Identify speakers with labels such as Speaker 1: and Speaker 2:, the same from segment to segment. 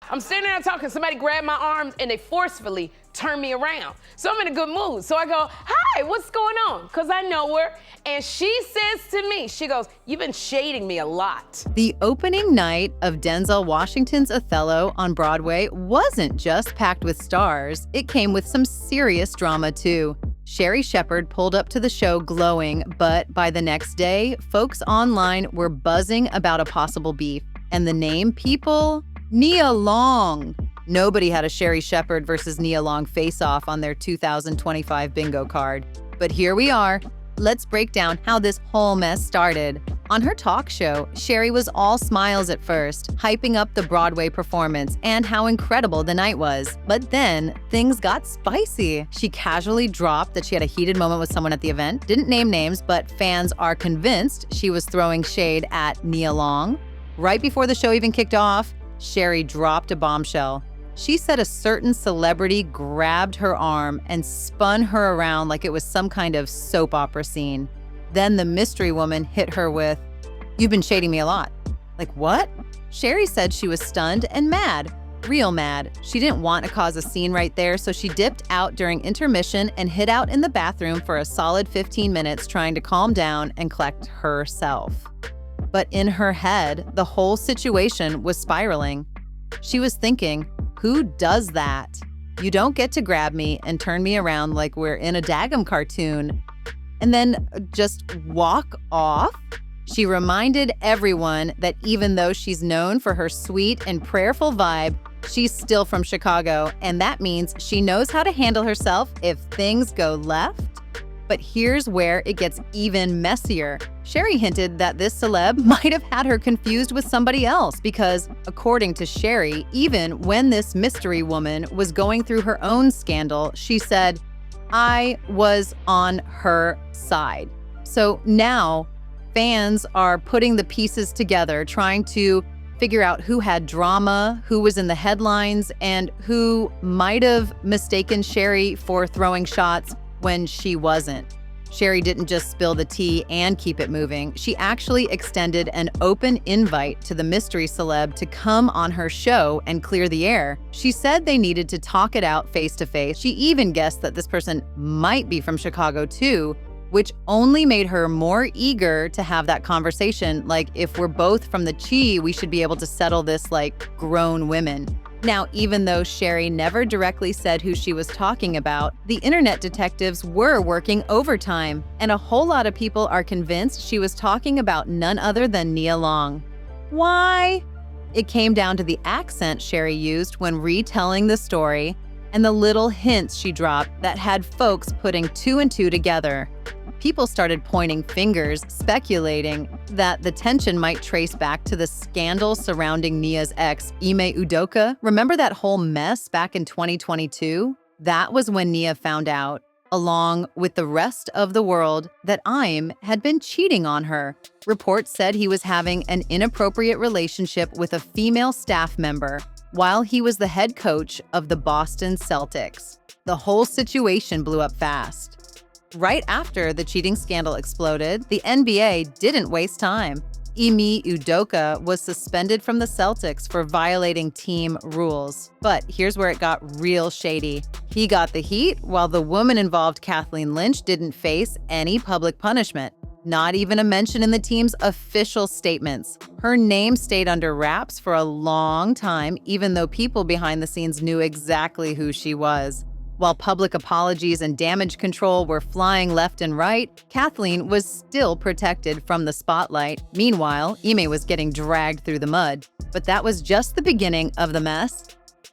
Speaker 1: I'm sitting there talking, somebody grabbed my arms and they forcefully turned me around. So I'm in a good mood. So I go, hi, what's going on? Because I know her. And she says to me, she goes, you've been shading me a lot.
Speaker 2: The opening night of Denzel Washington's Othello on Broadway wasn't just packed with stars, it came with some serious drama too. Sherri Shepherd pulled up to the show glowing, but by the next day, folks online were buzzing about a possible beef. And the name people? Nia Long. Nobody had a Sherri Shepherd versus Nia Long face-off on their 2025 bingo card. But here we are. Let's break down how this whole mess started. On her talk show, Sherri was all smiles at first, hyping up the Broadway performance and how incredible the night was. But then, things got spicy. She casually dropped that she had a heated moment with someone at the event, didn't name names, but fans are convinced she was throwing shade at Nia Long. Right before the show even kicked off, Sherri dropped a bombshell. She said a certain celebrity grabbed her arm and spun her around like it was some kind of soap opera scene. Then the mystery woman hit her with, "You've been shading me a lot." Like, what? Sherri said she was stunned and mad. Real mad. She didn't want to cause a scene right there, so she dipped out during intermission and hid out in the bathroom for a solid 15 minutes trying to calm down and collect herself. But in her head, the whole situation was spiraling. She was thinking, who does that? You don't get to grab me and turn me around like we're in a Daggum cartoon and then just walk off? She reminded everyone that even though she's known for her sweet and prayerful vibe, she's still from Chicago, and that means she knows how to handle herself if things go left. But here's where it gets even messier. Sherri hinted that this celeb might have had her confused with somebody else because, according to Sherri, even when this mystery woman was going through her own scandal, she said, "I was on her side." So now, fans are putting the pieces together, trying to figure out who had drama, who was in the headlines, and who might have mistaken Sherri for throwing shots when she wasn't. Sherri didn't just spill the tea and keep it moving. She actually extended an open invite to the mystery celeb to come on her show and clear the air. She said they needed to talk it out face to face. She even guessed that this person might be from Chicago too, which only made her more eager to have that conversation. Like, if we're both from the Chi, we should be able to settle this like grown women. Now, even though Sherri never directly said who she was talking about, the internet detectives were working overtime, and a whole lot of people are convinced she was talking about none other than Nia Long. Why? It came down to the accent Sherri used when retelling the story and the little hints she dropped that had folks putting two and two together. People started pointing fingers, speculating that the tension might trace back to the scandal surrounding Nia's ex, Ime Udoka. Remember that whole mess back in 2022? That was when Nia found out, along with the rest of the world, that Ime had been cheating on her. Reports said he was having an inappropriate relationship with a female staff member while he was the head coach of the Boston Celtics. The whole situation blew up fast. Right after the cheating scandal exploded, the NBA didn't waste time. Ime Udoka was suspended from the Celtics for violating team rules. But here's where it got real shady. He got the heat, while the woman involved, Kathleen Lynch, didn't face any public punishment. Not even a mention in the team's official statements. Her name stayed under wraps for a long time, even though people behind the scenes knew exactly who she was. While public apologies and damage control were flying left and right, Kathleen was still protected from the spotlight. Meanwhile, Ime was getting dragged through the mud. But that was just the beginning of the mess.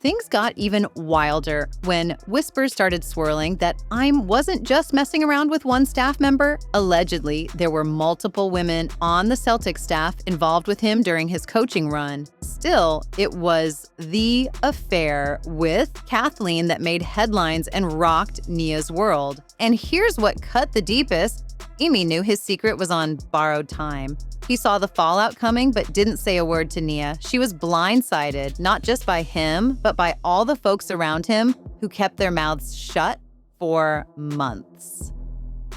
Speaker 2: Things got even wilder when whispers started swirling that Ime wasn't just messing around with one staff member. Allegedly, there were multiple women on the Celtics staff involved with him during his coaching run. Still, it was the affair with Kathleen that made headlines and rocked Nia's world. And here's what cut the deepest. Ime knew his secret was on borrowed time. He saw the fallout coming but didn't say a word to Nia. She was blindsided, not just by him, but by all the folks around him who kept their mouths shut for months.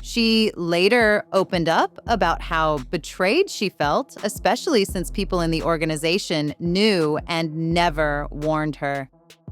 Speaker 2: She later opened up about how betrayed she felt, especially since people in the organization knew and never warned her.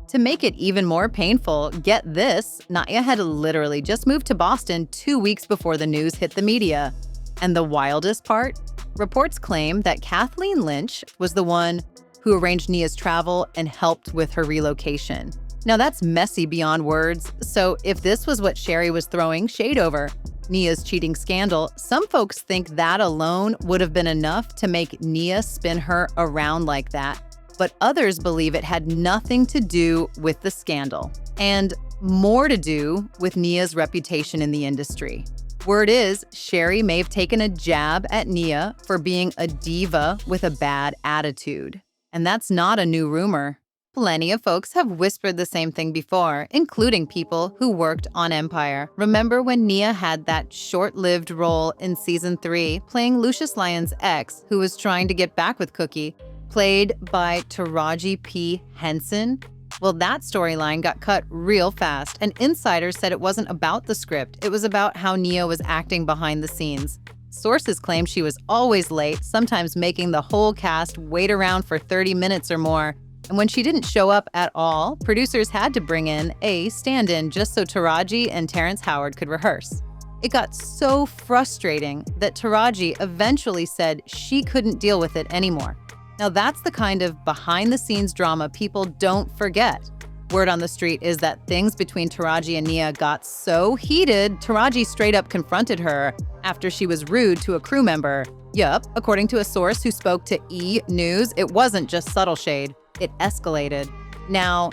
Speaker 2: To make it even more painful, get this, Nia had literally just moved to Boston 2 weeks before the news hit the media. And the wildest part? Reports claim that Kathleen Lynch was the one who arranged Nia's travel and helped with her relocation. Now that's messy beyond words, so if this was what Sherri was throwing shade over, Nia's cheating scandal, some folks think that alone would have been enough to make Nia spin her around like that. But others believe it had nothing to do with the scandal, and more to do with Nia's reputation in the industry. Word is, Sherri may have taken a jab at Nia for being a diva with a bad attitude. And that's not a new rumor. Plenty of folks have whispered the same thing before, including people who worked on Empire. Remember when Nia had that short-lived role in Season 3, playing Lucius Lyon's ex, who was trying to get back with Cookie, played by Taraji P. Henson? Well, that storyline got cut real fast, and insiders said it wasn't about the script. It was about how Nia was acting behind the scenes. Sources claim she was always late, sometimes making the whole cast wait around for 30 minutes or more. And when she didn't show up at all, producers had to bring in a stand-in just so Taraji and Terrence Howard could rehearse. It got so frustrating that Taraji eventually said she couldn't deal with it anymore. Now that's the kind of behind-the-scenes drama people don't forget. Word on the street is that things between Taraji and Nia got so heated, Taraji straight up confronted her after she was rude to a crew member. Yup, according to a source who spoke to E! News, it wasn't just subtle shade. It escalated. Now,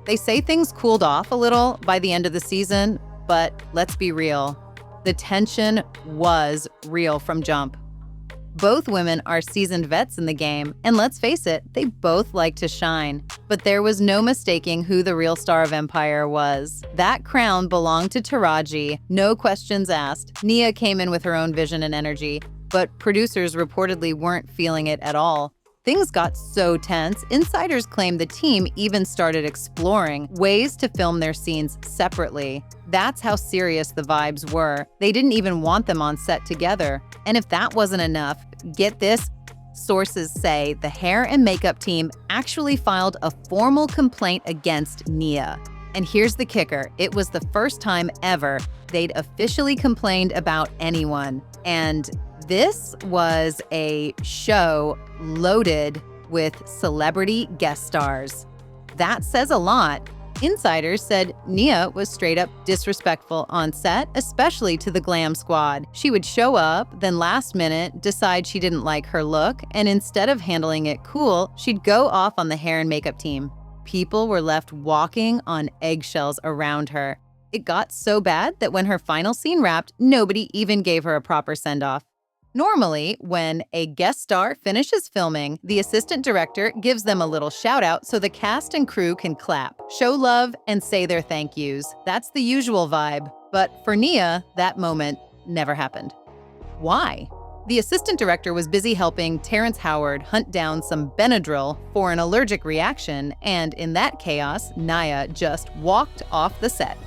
Speaker 2: they say things cooled off a little by the end of the season, but let's be real. The tension was real from jump. Both women are seasoned vets in the game, and let's face it, they both like to shine. But there was no mistaking who the real star of Empire was. That crown belonged to Taraji, no questions asked. Nia came in with her own vision and energy, but producers reportedly weren't feeling it at all. Things got so tense, insiders claim the team even started exploring ways to film their scenes separately. That's how serious the vibes were. They didn't even want them on set together. And if that wasn't enough, get this, sources say the hair and makeup team actually filed a formal complaint against Nia. And here's the kicker, it was the first time ever they'd officially complained about anyone. And this was a show loaded with celebrity guest stars. That says a lot. Insiders said Nia was straight up disrespectful on set, especially to the glam squad. She would show up, then last minute decide she didn't like her look, and instead of handling it cool, she'd go off on the hair and makeup team. People were left walking on eggshells around her. It got so bad that when her final scene wrapped, nobody even gave her a proper send-off. Normally, when a guest star finishes filming, the assistant director gives them a little shout out so the cast and crew can clap, show love, and say their thank yous. That's the usual vibe. But for Nia, that moment never happened. Why? The assistant director was busy helping Terrence Howard hunt down some Benadryl for an allergic reaction, and in that chaos, Nia just walked off the set.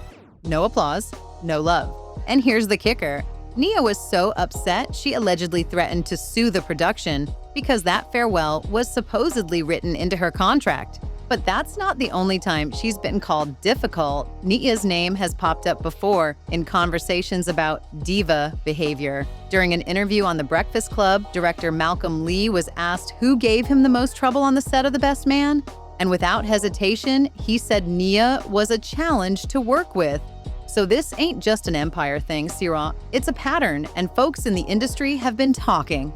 Speaker 2: No applause, no love. And here's the kicker. Nia was so upset, she allegedly threatened to sue the production because that farewell was supposedly written into her contract. But that's not the only time she's been called difficult. Nia's name has popped up before in conversations about diva behavior. During an interview on The Breakfast Club, director Malcolm Lee was asked who gave him the most trouble on the set of The Best Man. And without hesitation, he said Nia was a challenge to work with. So this ain't just an Empire thing, Syrah. It's a pattern, and folks in the industry have been talking.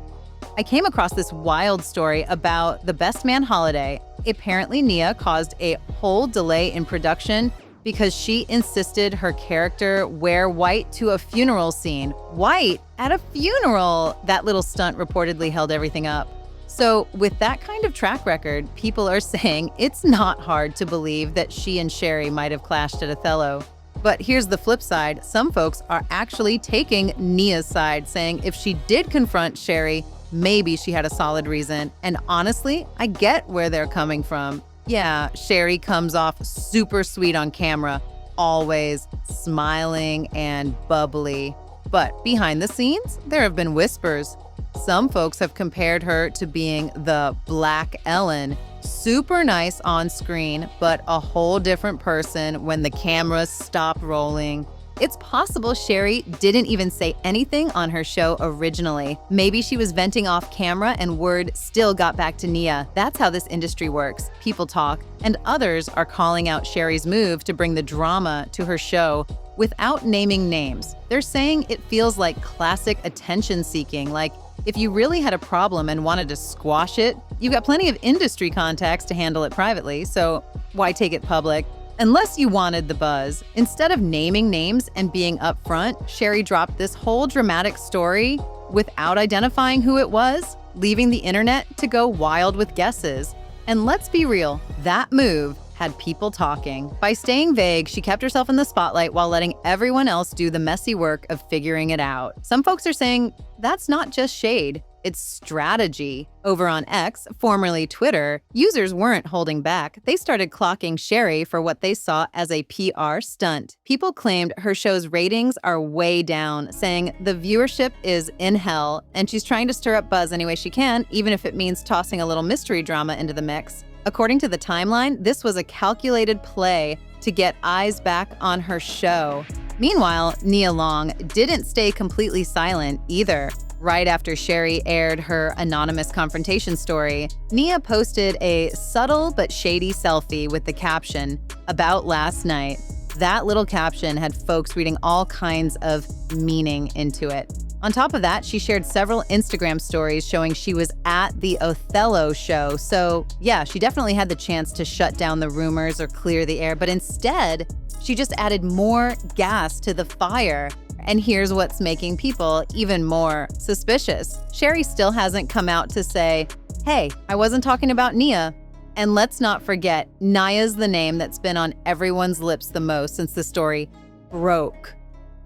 Speaker 2: I came across this wild story about The Best Man holiday. Apparently, Nia caused a whole delay in production because she insisted her character wear white to a funeral scene. White at a funeral! That little stunt reportedly held everything up. So with that kind of track record, people are saying it's not hard to believe that she and Sherri might have clashed at Othello. But here's the flip side. Some folks are actually taking Nia's side, saying if she did confront Sherri, maybe she had a solid reason. And honestly, I get where they're coming from. Yeah, Sherri comes off super sweet on camera, always smiling and bubbly. But behind the scenes, there have been whispers. Some folks have compared her to being the Black Ellen. Super nice on screen, but a whole different person when the cameras stop rolling. It's possible Sherri didn't even say anything on her show originally. Maybe she was venting off camera and word still got back to Nia. That's how this industry works. People talk, and others are calling out Sherri's move to bring the drama to her show without naming names. They're saying it feels like classic attention-seeking, like if you really had a problem and wanted to squash it, you've got plenty of industry contacts to handle it privately, so why take it public? Unless you wanted the buzz. Instead of naming names and being upfront, Sherri dropped this whole dramatic story without identifying who it was, leaving the internet to go wild with guesses. And let's be real, that move had people talking. By staying vague, she kept herself in the spotlight while letting everyone else do the messy work of figuring it out. Some folks are saying that's not just shade, it's strategy. Over on X, formerly Twitter, users weren't holding back. They started clocking Sherri for what they saw as a PR stunt. People claimed her show's ratings are way down, saying the viewership is in hell, and she's trying to stir up buzz any way she can, even if it means tossing a little mystery drama into the mix. According to the timeline, this was a calculated play to get eyes back on her show. Meanwhile, Nia Long didn't stay completely silent either. Right after Sherri aired her anonymous confrontation story, Nia posted a subtle but shady selfie with the caption, "About last night." That little caption had folks reading all kinds of meaning into it. On top of that, she shared several Instagram stories showing she was at the Othello show. So yeah, she definitely had the chance to shut down the rumors or clear the air, but instead, she just added more gas to the fire. And here's what's making people even more suspicious. Sherri still hasn't come out to say, hey, I wasn't talking about Nia. And let's not forget, Nia's the name that's been on everyone's lips the most since the story broke.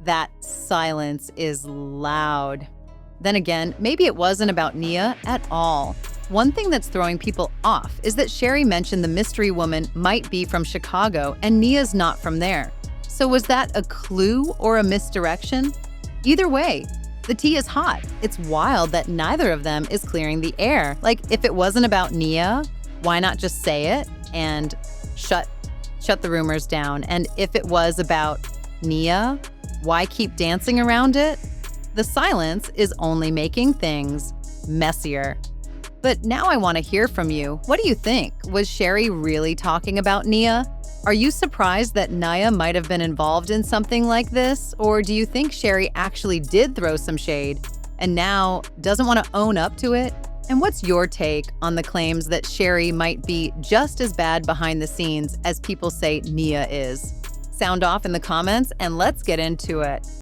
Speaker 2: That silence is loud. Then again, maybe it wasn't about Nia at all. One thing that's throwing people off is that Sherri mentioned the mystery woman might be from Chicago and Nia's not from there. So was that a clue or a misdirection? Either way, the tea is hot. It's wild that neither of them is clearing the air. Like, if it wasn't about Nia, why not just say it and shut the rumors down? And if it was about Nia, why keep dancing around it? The silence is only making things messier. But now I want to hear from you. What do you think? Was Sherri really talking about Nia? Are you surprised that Nia might have been involved in something like this? Or do you think Sherri actually did throw some shade and now doesn't want to own up to it? And what's your take on the claims that Sherri might be just as bad behind the scenes as people say Nia is? Sound off in the comments and let's get into it.